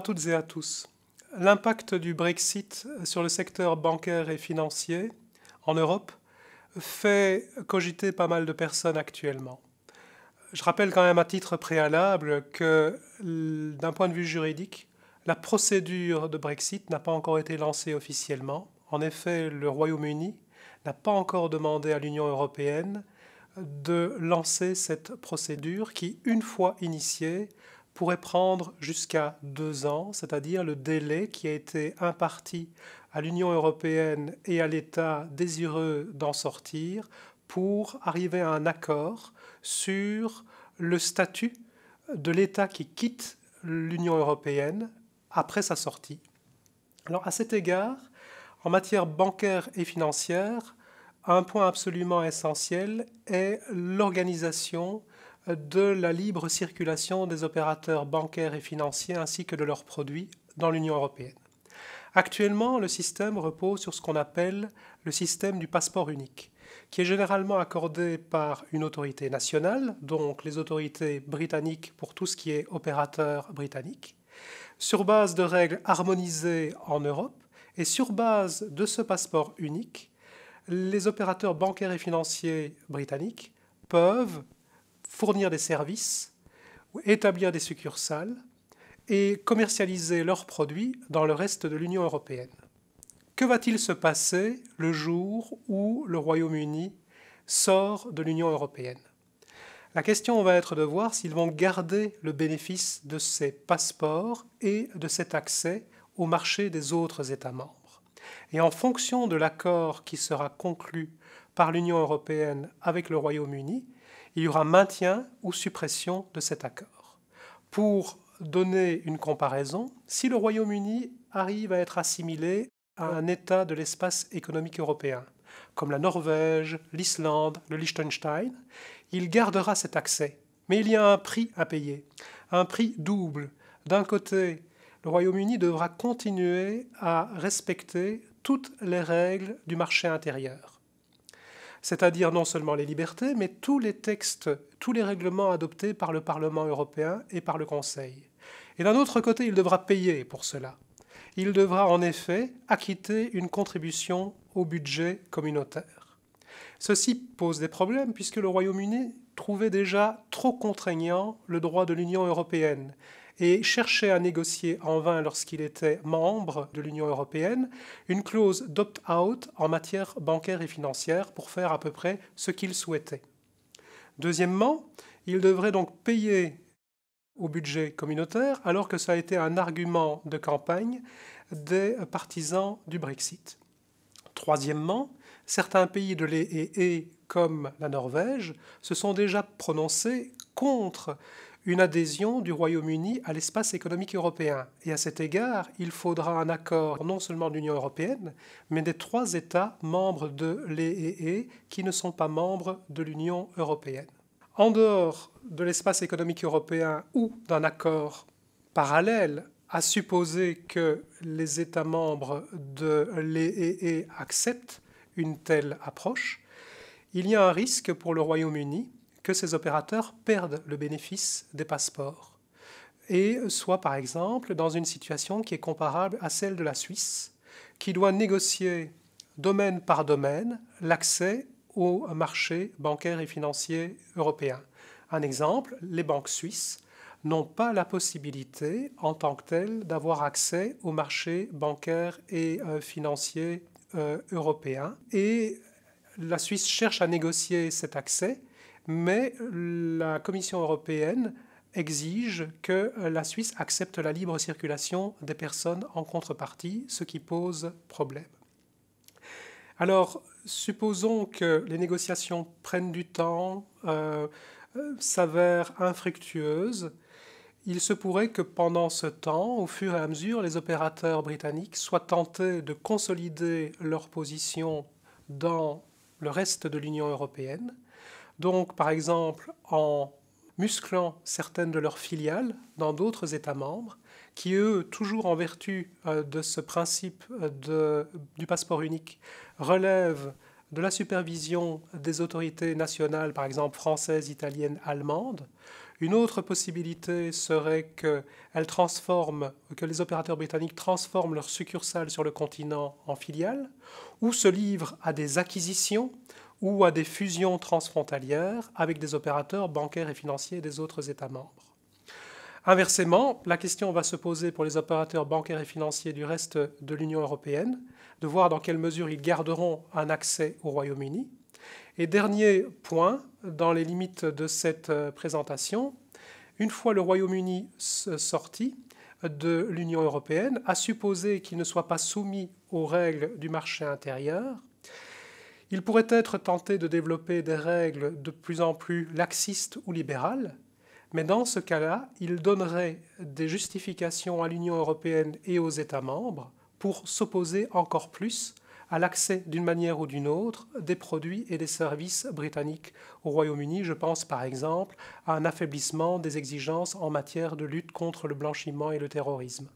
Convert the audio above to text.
à toutes et à tous. L'impact du Brexit sur le secteur bancaire et financier en Europe fait cogiter pas mal de personnes actuellement. Je rappelle quand même à titre préalable que d'un point de vue juridique, la procédure de Brexit n'a pas encore été lancée officiellement. En effet, le Royaume-Uni n'a pas encore demandé à l'Union européenne de lancer cette procédure qui, une fois initiée, pourrait prendre jusqu'à 2 ans, c'est-à-dire le délai qui a été imparti à l'Union européenne et à l'État désireux d'en sortir pour arriver à un accord sur le statut de l'État qui quitte l'Union européenne après sa sortie. Alors à cet égard, en matière bancaire et financière, un point absolument essentiel est l'organisation de la libre circulation des opérateurs bancaires et financiers ainsi que de leurs produits dans l'Union européenne. Actuellement, le système repose sur ce qu'on appelle le système du passeport unique, qui est généralement accordé par une autorité nationale, donc les autorités britanniques pour tout ce qui est opérateur britannique, sur base de règles harmonisées en Europe, et sur base de ce passeport unique, les opérateurs bancaires et financiers britanniques peuvent fournir des services, établir des succursales et commercialiser leurs produits dans le reste de l'Union européenne. Que va-t-il se passer le jour où le Royaume-Uni sort de l'Union européenne? La question va être de voir s'ils vont garder le bénéfice de ces passeports et de cet accès au marché des autres États membres. Et en fonction de l'accord qui sera conclu par l'Union européenne avec le Royaume-Uni, il y aura maintien ou suppression de cet accord. Pour donner une comparaison, si le Royaume-Uni arrive à être assimilé à un État de l'espace économique européen, comme la Norvège, l'Islande, le Liechtenstein, il gardera cet accès. Mais il y a un prix à payer, un prix double. D'un côté, le Royaume-Uni devra continuer à respecter toutes les règles du marché intérieur, c'est-à-dire non seulement les libertés, mais tous les textes, tous les règlements adoptés par le Parlement européen et par le Conseil. Et d'un autre côté, il devra payer pour cela. Il devra en effet acquitter une contribution au budget communautaire. Ceci pose des problèmes puisque le Royaume-Uni trouvait déjà trop contraignant le droit de l'Union européenne et cherchait à négocier en vain lorsqu'il était membre de l'Union européenne une clause d'opt-out en matière bancaire et financière pour faire à peu près ce qu'il souhaitait. Deuxièmement, il devrait donc payer au budget communautaire alors que ça a été un argument de campagne des partisans du Brexit. Troisièmement, certains pays de l'EEE comme la Norvège se sont déjà prononcés contre une adhésion du Royaume-Uni à l'espace économique européen. Et à cet égard, il faudra un accord non seulement de l'Union européenne, mais des 3 États membres de l'EEE qui ne sont pas membres de l'Union européenne. En dehors de l'espace économique européen ou d'un accord parallèle, à supposer que les États membres de l'EEE acceptent une telle approche, il y a un risque pour le Royaume-Uni que ces opérateurs perdent le bénéfice des passeports et soient par exemple dans une situation qui est comparable à celle de la Suisse, qui doit négocier domaine par domaine l'accès au marché bancaire et financier européen. Un exemple, les banques suisses n'ont pas la possibilité en tant que telles d'avoir accès au marché bancaire et financier européen. Et la Suisse cherche à négocier cet accès, mais la Commission européenne exige que la Suisse accepte la libre circulation des personnes en contrepartie, ce qui pose problème. Alors, supposons que les négociations prennent du temps, s'avèrent infructueuses. Il se pourrait que pendant ce temps, au fur et à mesure, les opérateurs britanniques soient tentés de consolider leur position dans le reste de l'Union européenne. Donc, par exemple, en musclant certaines de leurs filiales dans d'autres États membres, qui, eux, toujours en vertu de ce principe du passeport unique, relèvent de la supervision des autorités nationales, par exemple françaises, italiennes, allemandes. Une autre possibilité serait que les opérateurs britanniques transforment leurs succursales sur le continent en filiales, ou se livrent à des acquisitions ou à des fusions transfrontalières avec des opérateurs bancaires et financiers des autres États membres. Inversement, la question va se poser pour les opérateurs bancaires et financiers du reste de l'Union européenne, de voir dans quelle mesure ils garderont un accès au Royaume-Uni. Et dernier point, dans les limites de cette présentation, une fois le Royaume-Uni sorti de l'Union européenne, à supposer qu'il ne soit pas soumis aux règles du marché intérieur, il pourrait être tenté de développer des règles de plus en plus laxistes ou libérales, mais dans ce cas-là, il donnerait des justifications à l'Union européenne et aux États membres pour s'opposer encore plus à l'accès d'une manière ou d'une autre des produits et des services britanniques au Royaume-Uni. Je pense par exemple à un affaiblissement des exigences en matière de lutte contre le blanchiment et le terrorisme.